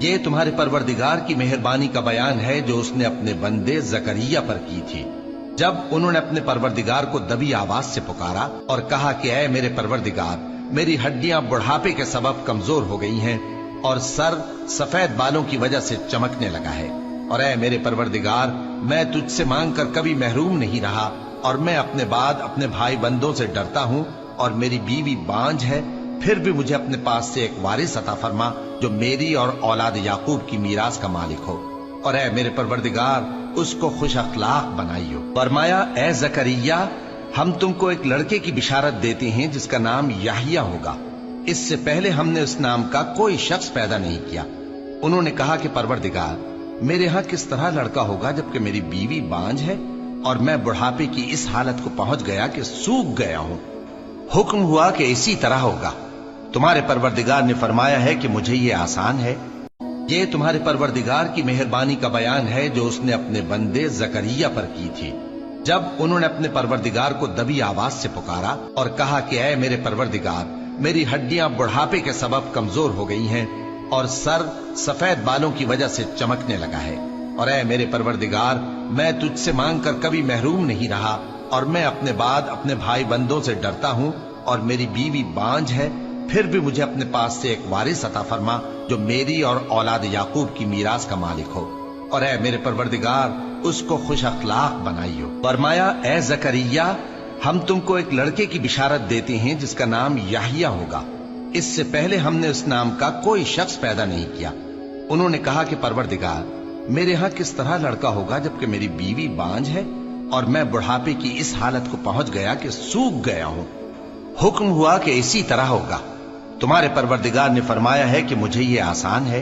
یہ تمہارے پروردگار کی مہربانی کا بیان ہے جو اس نے اپنے بندے زکریا پر کی تھی، جب انہوں نے اپنے پروردگار کو دبی آواز سے پکارا اور کہا کہ اے میرے پروردگار، میری ہڈیاں بڑھاپے کے سبب کمزور ہو گئی ہیں اور سر سفید بالوں کی وجہ سے چمکنے لگا ہے، اور اے میرے پروردگار، میں تجھ سے مانگ کر کبھی محروم نہیں رہا، اور میں اپنے بعد اپنے بھائی بندوں سے ڈرتا ہوں، اور میری بیوی بانجھ ہے، پھر بھی مجھے اپنے پاس سے ایک وارث عطا فرما جو میری اور اولاد یعقوب کی میراث کا مالک ہو، اور اے میرے پروردگار، اس کو خوش اخلاق بنائیو۔ فرمایا اے زکریا، ہم تم کو ایک لڑکے کی بشارت دیتے ہیں جس کا نام یحییٰ ہوگا، اس سے پہلے ہم نے اس نام کا کوئی شخص پیدا نہیں کیا۔ انہوں نے کہا کہ پروردگار، میرے ہاں کس طرح لڑکا ہوگا جبکہ میری بیوی بانجھ ہے اور میں بڑھاپے کی اس حالت کو پہنچ گیا کہ سوکھ گیا ہوں؟ حکم ہوا کہ اسی طرح ہوگا۔ تمہارے پروردگار نے فرمایا ہے کہ مجھے یہ آسان ہے۔ یہ تمہارے پروردگار کی مہربانی کا بیان ہے جو اس نے اپنے بندے زکریا پر کی تھی، جب انہوں نے اپنے پروردگار کو دبی آواز سے پکارا اور کہا کہ اے میرے پروردگار، میری ہڈیاں بڑھاپے کے سبب کمزور ہو گئی ہیں اور سر سفید بالوں کی وجہ سے چمکنے لگا ہے، اور اے میرے پروردگار، میں تجھ سے مانگ کر کبھی محروم نہیں رہا، اور میں اپنے بعد اپنے بھائی بندوں سے ڈرتا ہوں، اور میری بیوی بانجھ ہے، پھر بھی مجھے اپنے پاس سے ایک وارث عطا فرما جو میری اور اولاد یعقوب کی میراث کا مالک ہو، اور اے میرے پروردگار، اس کو خوش اخلاق بنائیو۔ فرمایا اے زکریا، ہم تم کو ایک لڑکے کی بشارت دیتے ہیں جس کا نام یحییٰ ہوگا، اس سے پہلے ہم نے اس نام کا کوئی شخص پیدا نہیں کیا۔ انہوں نے کہا کہ پروردگار، میرے ہاں کس طرح لڑکا ہوگا جبکہ میری بیوی بانجھ ہے اور میں بڑھاپے کی اس حالت کو پہنچ گیا کہ سوکھ گیا ہوں؟ حکم ہوا کہ اسی طرح ہوگا۔ تمہارے پروردگار نے فرمایا ہے کہ مجھے یہ آسان ہے۔